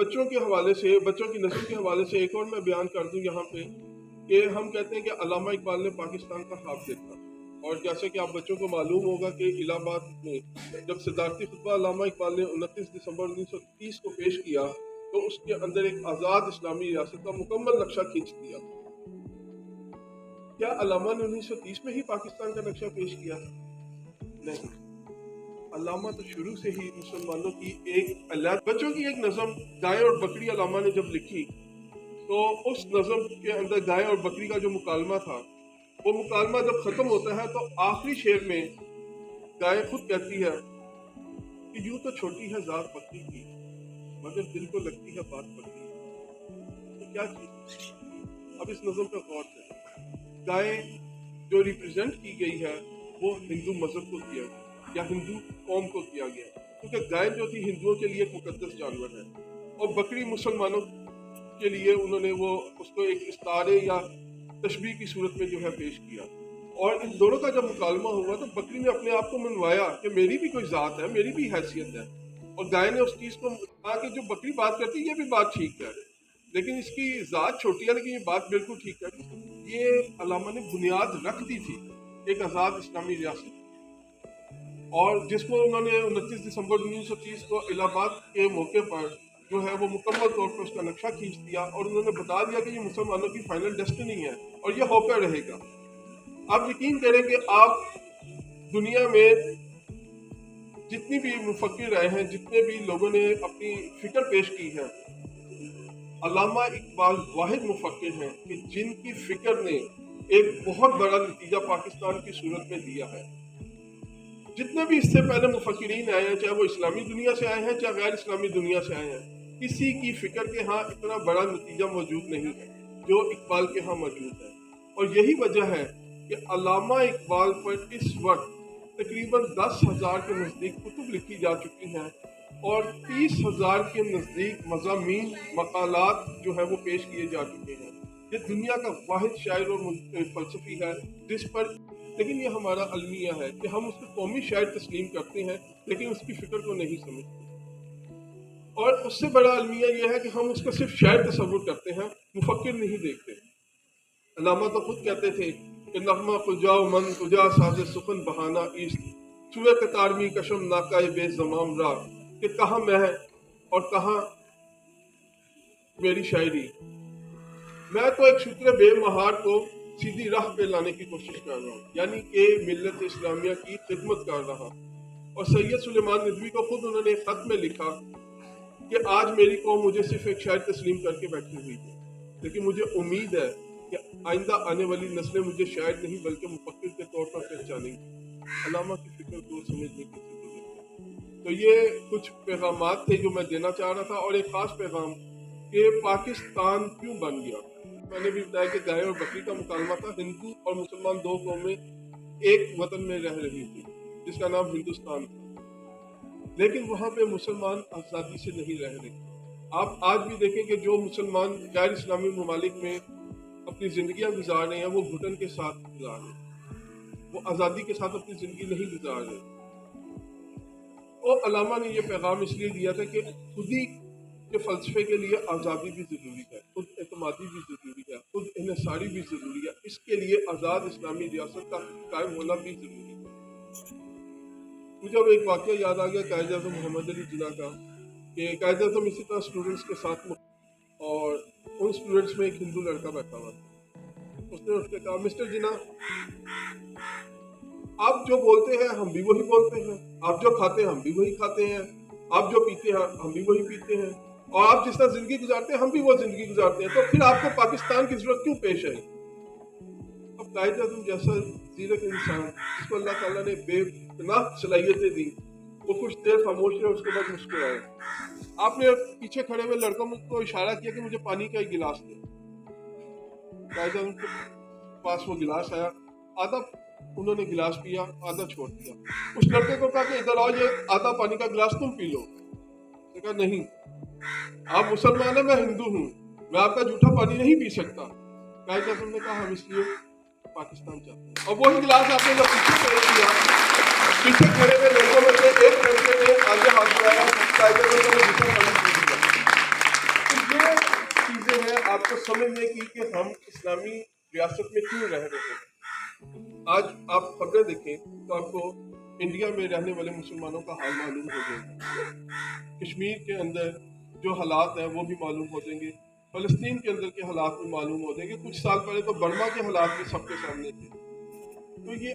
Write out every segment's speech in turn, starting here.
بچوں کے حوالے سے، بچوں کی نسل کے حوالے سے ایک اور میں بیان کر دوں یہاں پہ کہ ہم کہتے ہیں کہ علامہ اقبال نے پاکستان کا خواب دیکھا، اور جیسے کہ آپ بچوں کو معلوم ہوگا کہ الہ آباد میں جب صدارتی خطبہ علامہ اقبال نے 29 دسمبر 1930 کو پیش کیا تو اس کے اندر ایک آزاد اسلامی ریاست کا مکمل نقشہ کھینچ دیا۔ کیا علامہ نے 1930 میں ہی پاکستان کا نقشہ پیش کیا؟ نہیں، علامہ تو شروع سے ہی مسلمانوں کی ایک بچوں کی ایک نظم گائے اور بکری علامہ نے جب لکھی تو اس نظم کے اندر گائے اور بکری کا جو مکالمہ تھا، وہ مکالمہ جب ختم ہوتا ہے تو آخری شعر میں گائے خود کہتی ہے کہ یوں تو چھوٹی ہے ذات بکری کی مگر دل کو لگتی ہے بات بکری کی۔ تو کیا چیز؟ اب اس نظم پہ غور کریں۔ گائے جو ریپرزینٹ کی گئی ہے وہ ہندو مذہب کو کیا گیا یا ہندو قوم کو کیا گیا، کیونکہ گائے جو تھی ہندوؤں کے لیے ایک مقدس جانور ہے، اور بکری مسلمانوں کے لیے انہوں نے وہ اس کو ایک استعارے یا تشبیہ کی صورت میں جو ہے پیش کیا۔ اور ان دونوں کا جب مکالمہ ہوا تو بکری نے اپنے آپ کو منوایا کہ میری بھی کوئی ذات ہے، میری بھی حیثیت ہے، اور گائے نے اس چیز کو کہا کہ جو بکری بات کرتی ہے یہ بھی بات ٹھیک ہے، لیکن اس کی ذات چھوٹی ہے لیکن یہ بات بالکل ٹھیک ہے۔ یہ علامہ نے بنیاد رکھ دی تھی ایک آزاد اسلامی ریاست، اور جس کو انہوں نے 29 دسمبر 1930 کو الہ آباد کے موقع پر جو ہے وہ مکمل طور پر اس کا نقشہ کھینچ دیا، اور انہوں نے بتا دیا کہ یہ مسلمانوں کی فائنل ڈیسٹنی ہے اور یہ ہو کر رہے گا۔ آپ یقین کریں کہ آپ دنیا میں جتنی بھی مفکر رہے ہیں، جتنے بھی لوگوں نے اپنی فکر پیش کی ہے، علامہ اقبال واحد مفکر ہیں کہ جن کی فکر نے ایک بہت بڑا نتیجہ پاکستان کی صورت میں دیا ہے۔ جتنے بھی اس سے پہلے مفکرین آئے ہیں، چاہے وہ اسلامی دنیا سے آئے ہیں چاہے غیر اسلامی دنیا سے آئے ہیں، کسی کی فکر کے ہاں اتنا بڑا نتیجہ موجود نہیں ہے جو اقبال کے ہاں موجود ہے۔ اور یہی وجہ ہے کہ علامہ اقبال پر اس وقت تقریباً 10,000 کے نزدیک کتب لکھی جا چکی ہیں، اور 30,000 کے نزدیک مضامین مقالات جو ہے وہ پیش کیے جا چکے ہیں۔ یہ دنیا کا واحد شاعر اور فلسفی ہے جس پر، لیکن یہ ہمارا المیہ ہے کہ ہم اس کو قومی شاعر تسلیم کرتے ہیں لیکن اس کی فکر کو نہیں سمجھتے، اور اس سے بڑا المیہ یہ ہے کہ ہم اس کو صرف شاعر تصور کرتے ہیں، مفکر نہیں دیکھتے۔ علامہ تو خود کہتے تھے کہ نغمہ کجا و من کجا ساز سخن بہانہ ایست، سوئے قطار می کشم ناکائے بے زمام را، کہ کہاں میں اور کہاں میری شاعری۔ میں تو ایک شکر بے مہار کو سیدھی راہ پہ لانے کی کوشش کر رہا ہوں، یعنی کہ ملت اسلامیہ کی خدمت کر رہا ہوں۔ اور سید سلیمان ندوی کو خود انہوں نے ایک خط میں لکھا کہ آج میری قوم مجھے صرف ایک شاعر تسلیم کر کے بیٹھی ہوئی ہے، لیکن مجھے امید ہے کہ آئندہ آنے والی نسلیں مجھے شاعر نہیں بلکہ مفکر کے طور پر پہچانیں گی۔ علامہ کی فکر کو سمجھنے کی ضرورت ہے۔ تو یہ کچھ پیغامات تھے جو میں دینا چاہ رہا تھا، اور ایک خاص پیغام کہ پاکستان کیوں بن گیا۔ میں نے بھی بتایا کہ گائے اور بکری کا مکالمہ تھا، ہندو اور مسلمان دو قومیں ایک وطن میں رہ رہی تھی جس کا نام ہندوستان تھا، لیکن وہاں پہ مسلمان آزادی سے نہیں رہ رہے۔ آپ آج بھی دیکھیں کہ جو مسلمان غیر اسلامی ممالک میں اپنی زندگیاں گزار رہے ہیں وہ گھٹن کے ساتھ گزار رہے ہیں، وہ آزادی کے ساتھ اپنی زندگی نہیں گزار رہے۔ اور علامہ نے یہ پیغام اس لیے دیا تھا کہ خودی کے فلسفے کے لیے آزادی بھی ضروری ہے، خود اعتمادی بھی ضروری ہے، خود انحصاری بھی ضروری ہے، اس کے لیے آزاد اسلامی ریاست کا قائم ہونا بھی ضروری ہے۔ مجھے اب ایک واقعہ یاد آ گیا قائد اعظم محمد علی جناح کا، کہ قائد اعظم اسی طرح اسٹوڈنٹس کے ساتھ اور ان اسٹوڈنٹس میں ایک ہندو لڑکا بیٹھا ہوا تھا۔ اس نے اس کے کہا، مسٹر جناح، آپ جو بولتے ہیں ہم بھی وہی بولتے ہیں، آپ جو کھاتے ہیں ہم بھی وہی کھاتے ہیں، آپ جو پیتے ہیں ہم بھی وہی پیتے ہیں، اور آپ جس طرح زندگی گزارتے ہیں ہم بھی وہ زندگی گزارتے ہیں، تو پھر آپ کو پاکستان کی ضرورت کیوں پیش آئی؟ اب قائد اعظم جیسا زیرک انسان جس کو اللہ تعالیٰ نے بے پناہ صلاحیتیں دی، وہ کچھ دیر خاموش رہے، اس کے بعد مسکرائے۔ آپ نے پیچھے کھڑے ہوئے لڑکوں کو اشارہ کیا کہ مجھے پانی کا ایک گلاس دے۔ قائد اعظم کے پاس وہ گلاس آیا، آدھا انہوں نے گلاس پیا، آدھا چھوڑ دیا۔ اس لڑکے کو کہا کہ ادھر آؤ، یہ آدھا پانی کا گلاس تم پی لو۔ اس نے کہا نہیں، آپ مسلمان ہیں، میں ہندو ہوں، میں آپ کا جھوٹا پانی نہیں پی سکتا۔ قائد اعظم نے کہا ہم اس لیے پاکستان چاہتے ہیں۔ اور وہی گلاس آپ نے جب پیچھے پیش کیا، پیچھے کھڑے ہوئے لوگوں میں سے ایک لڑکے نے آگے ہاتھ بڑھایا، قائد اعظم نے جھوٹا پانی پی لیا۔ وجہ ہے آپ کو سمجھنے کی کہ ہم اسلامی ریاست میں کیوں رہ رہے ہیں۔ آج آپ خبریں دیکھیں تو آپ کو انڈیا میں رہنے والے مسلمانوں کا حال معلوم ہو جائے گا، کشمیر کے اندر جو حالات ہیں وہ بھی معلوم ہو جائیں گے، فلسطین کے اندر کے حالات بھی معلوم ہو جائیں گے، کچھ سال پہلے تو برما کے حالات بھی سب کے سامنے تھے۔ تو یہ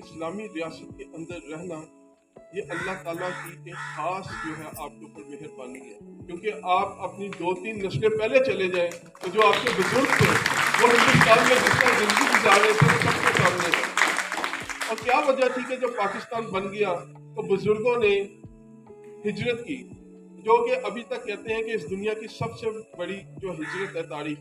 اسلامی ریاست کے اندر رہنا یہ اللہ تعالیٰ کی ایک خاص جو ہے آپ کے اوپر مہربانی ہے، کیونکہ آپ اپنی 2-3 نسلیں پہلے چلے جائیں تو جو آپ کے بزرگ تھے وہ ہندوستان میں جس طرح زندگی گزار رہے تھے وہ سب کے سامنے ہے۔ اور کیا وجہ تھی کہ جب پاکستان بن گیا تو بزرگوں نے ہجرت کی، جو کہ ابھی تک کہتے ہیں کہ اس دنیا کی سب سے بڑی جو ہجرت ہے تاریخ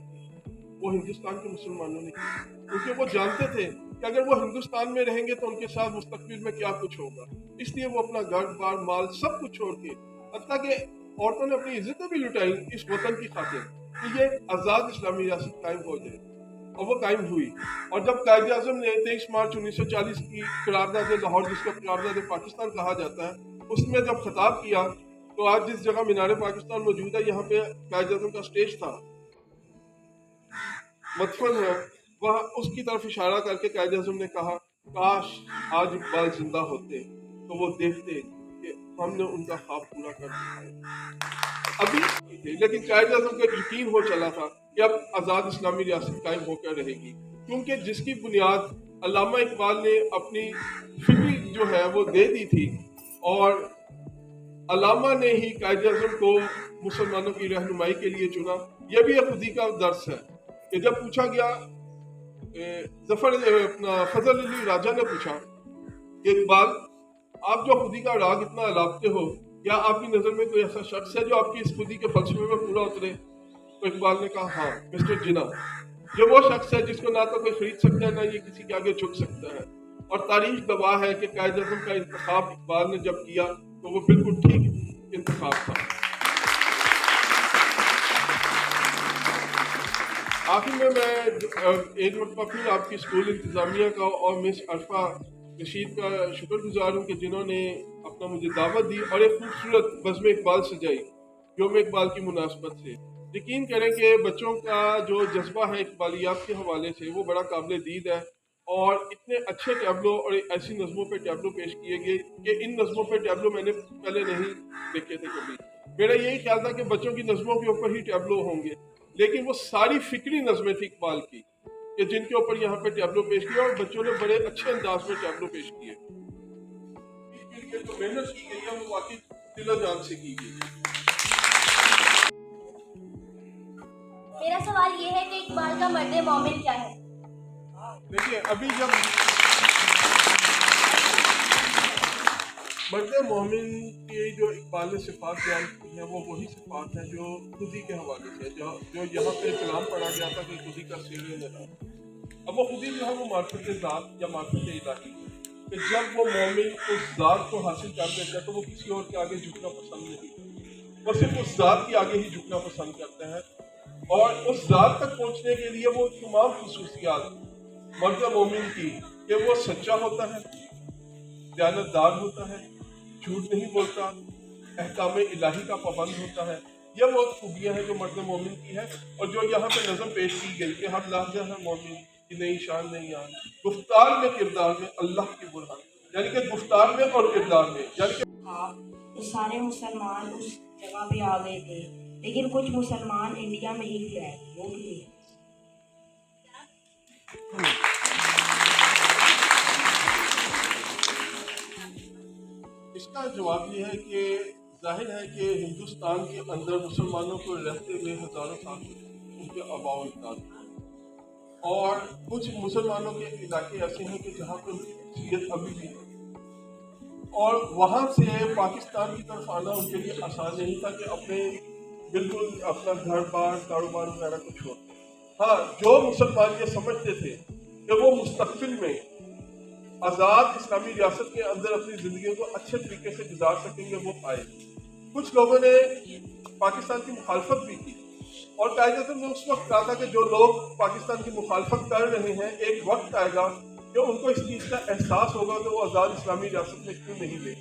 وہ ہندوستان کے مسلمانوں نے کی، کیونکہ وہ جانتے تھے کہ اگر وہ ہندوستان میں رہیں گے تو ان کے ساتھ مستقبل میں کیا کچھ ہوگا، اس لیے وہ اپنا گھر بار مال سب کچھ چھوڑ کے، حتیٰ کہ عورتوں نے اپنی عزتیں بھی لٹائی اس وطن کی خاطر کہ یہ آزاد اسلامی ریاست قائم ہو جائے، اور وہ قائم ہوئی۔ اور جب قائد اعظم نے 23 مارچ 1940 کی قرارداد لاہور، جس کو قرارداد پاکستان کہا جاتا ہے، اس میں جب خطاب کیا تو آج جس جگہ مینار پاکستان موجود ہے یہاں پہ قائد اعظم کا اسٹیج تھا، مدفن ہے، وہاں اس کی طرف اشارہ کر کے قائد اعظم نے کہا کاش آج اقبال زندہ ہوتے تو وہ دیکھتے کہ ہم نے ان کا خواب پورا کر دیا۔ ابھی نہیں تھے لیکن قائد اعظم کو یقین ہو چلا تھا کہ اب آزاد اسلامی ریاست قائم ہو کر رہے گی، کیونکہ جس کی بنیاد علامہ اقبال نے اپنی فکری جو ہے وہ دے دی تھی، اور علامہ نے ہی قائد اعظم کو مسلمانوں کی رہنمائی کے لیے چنا۔ یہ بھی ایک خودی کا درس ہے کہ جب پوچھا گیا، فضل علی راجہ نے پوچھا کہ اقبال آپ جو خودی کا راگ اتنا الاپتے ہو، کیا آپ کی نظر میں کوئی ایسا شخص ہے جو آپ کی اس خودی کے فلسفے میں پورا اترے؟ تو اقبال نے کہا ہاں، مسٹر جناح، یہ وہ شخص ہے جس کو نہ تو کوئی خرید سکتا ہے نہ یہ کسی کے آگے جھک سکتا ہے، اور تاریخ گواہ ہے کہ قائد اعظم کا انتخاب اقبال نے جب کیا تو وہ بالکل ٹھیک انتخاب تھا۔ آخر میں ایک مرتبہ پھر آپ کی اسکول انتظامیہ کا اور مس عرفہ رشید کا شکر گزار ہوں کہ جنہوں نے اپنا مجھے دعوت دی اور ایک خوبصورت بزم اقبال سجائی یوم اقبال کی مناسبت سے۔ یقین کریں کہ بچوں کا جو جذبہ ہے اقبالیات کے حوالے سے وہ بڑا قابل دید ہے، اور اتنے اچھے ٹیبلو اور ایسی نظموں پہ ٹیبلو پیش کیے گئے کہ ان نظموں پہ ٹیبلو میں نے پہلے نہیں دیکھے تھے کبھی۔ میرا یہی خیال تھا کہ بچوں کی نظموں کے اوپر ہی ٹیبلو ہوں گے، لیکن وہ ساری فکری نظمیں تھی اقبال کی کہ جن کے اوپر یہاں پہ ٹیبلو پیش کیا، اور بچوں نے بڑے اچھے انداز میں ٹیبلو پیش کیے۔ جو محنت کی گئی ہے وہ واقعی دل و جان سے کی گئی۔ میرا سوال یہ ہے کہ اقبال کا مرد مومن کیا ہے؟ دیکھیے ابھی جب مرد مومن کی جو اقبال نے صفات بیان کی ہیں وہ وہی صفات ہیں جو خودی کے حوالے سے جو یہاں پہ کلام پڑھا گیا تھا کہ خودی کا سیر نظر۔ اب وہ خودی جو ہے وہ معرفت ذات یا معرفت الہی ہے کہ جب وہ مومن اس ذات کو حاصل کر لیتا ہے تو وہ کسی اور کے آگے جھکنا پسند نہیں کرتا، وہ صرف اس ذات کے آگے ہی جھکنا پسند کرتا ہے، اور اس ذات تک پہنچنے کے لیے وہ تمام خصوصیات مرد مومن کی کہ وہ سچا ہوتا ہے، دیانتدار ہوتا ہے، جھوٹ نہیں بولتا، احکام الہی کا پابند ہوتا ہے، یہ وہ خوبیاں ہیں جو مرد مومن کی ہے۔ اور جو یہاں پہ نظم پیش کی گئی کہ ہر لہجہ ہے مومن کی نئی شان نہیں آن، گفتار میں کردار میں اللہ کی برہان، یعنی کہ گفتار میں اور کردار میں، یعنی کہ تو سارے مسلمان اس جگہ پہ آ گئے تھے، لیکن کچھ مسلمان انڈیا میں ہی رہ گئے، وہ بھی ہے۔ اس کا جواب یہ ہے کہ ظاہر ہے کہ ہندوستان کے اندر مسلمانوں کو رہتے ہوئے ہزاروں سال ان کے آباء و اجداد ہیں، اور کچھ مسلمانوں کے علاقے ایسے ہیں کہ جہاں پر شریعت ابھی بھی ہے، اور وہاں سے پاکستان کی طرف آنا ان کے لیے آسان نہیں تھا کہ اپنے بالکل اپنا گھر بار کاروبار وغیرہ کو چھوڑ دیں۔ ہاں، جو مسلمان یہ سمجھتے تھے کہ وہ مستقبل میں آزاد اسلامی ریاست کے اندر اپنی زندگیوں کو اچھے طریقے سے گزار سکیں گے وہ آئے۔ کچھ لوگوں نے پاکستان کی مخالفت بھی کی، اور قائد اعظم نے اس وقت کہا تھا کہ جو لوگ پاکستان کی مخالفت کر رہے ہیں ایک وقت آئے گا کہ ان کو اس چیز کا احساس ہوگا کہ وہ آزاد اسلامی ریاست میں کیوں نہیں گئے۔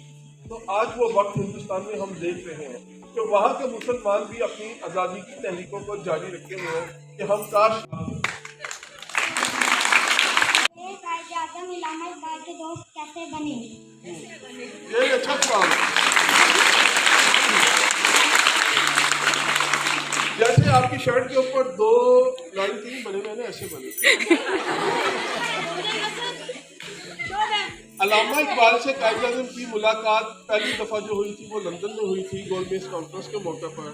تو آج وہ وقت ہندوستان میں ہم دیکھ رہے ہیں کہ وہاں کے مسلمان بھی اپنی آزادی کی تحریکوں کو جاری رکھے ہوئے ہیں کہ ہم کاش قائد اعظم علامہ اقبال کے دوست کیسے بنے؟ یہ اچھا سوال ہے۔ جیسے آپ کی شرٹ کے اوپر 2 لائن کی بنے ہوئے ہیں ایسے بنے۔ علامہ اقبال سے قائد اعظم کی ملاقات پہلی دفعہ جو ہوئی تھی وہ لندن میں ہوئی تھی گول میز کانفرنس کے موقع پر،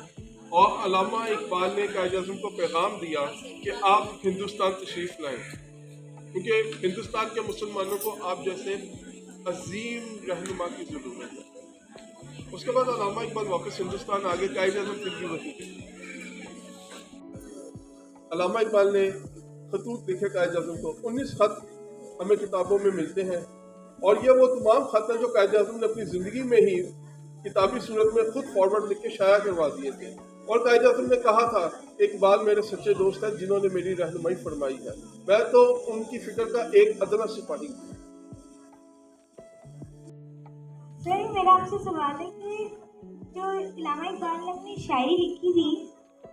اور علامہ اقبال نے قائد اعظم کو پیغام دیا کہ آپ ہندوستان تشریف لائیں، کیونکہ ہندوستان کے مسلمانوں کو آپ جیسے عظیم رہنما کی ضرورت ہے۔ اس کے بعد علامہ اقبال واپس ہندوستان آگے، قائد اعظم دل کی وزیر تھے۔ علامہ اقبال نے خطوط لکھے قائد اعظم کو، 19 خط ہمیں کتابوں میں ملتے ہیں، اور یہ وہ تمام خط ہیں جو قائد اعظم نے اپنی زندگی میں ہی کتابی صورت میں خود فارورڈ لکھ کے شائع کروا دیے تھے، اور قائد اعظم نے کہا تھا کہ اقبال میرے سچے دوست ہیں جنہوں نے میری رہنمائی فرمائی ہے، میں تو ان کی فکر کا ایک ادنا سپاہی ہوں۔ سر میرا آپ سے سوال ہے کہ جو علامہ اقبال نے اپنی شاعری لکھی تھی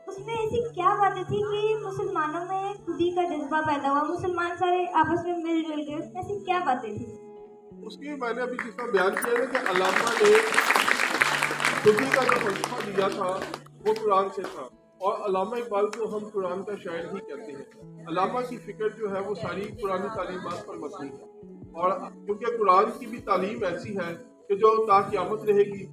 اس میں ایسی کیا باتیں تھیں کہ مسلمانوں میں خودی کا جذبہ پیدا ہوا، مسلمان سارے آپس میں مل جل گئے، اس میں ایسی کیا باتیں تھیں؟ اس کی میں نے ابھی جس طرح بیان کیا ہے کہ علامہ نے خودی کا جو فلسفہ دیا تھا وہ قرآن سے تھا، اور علامہ اقبال کو ہم قرآن کا شاعر ہی کہتے ہیں۔ علامہ کی فکر جو ہے وہ ساری قرآنی تعلیمات پر مبنی ہے، اور کیونکہ قرآن کی بھی تعلیم ایسی ہے کہ جو تا قیامت رہے گی،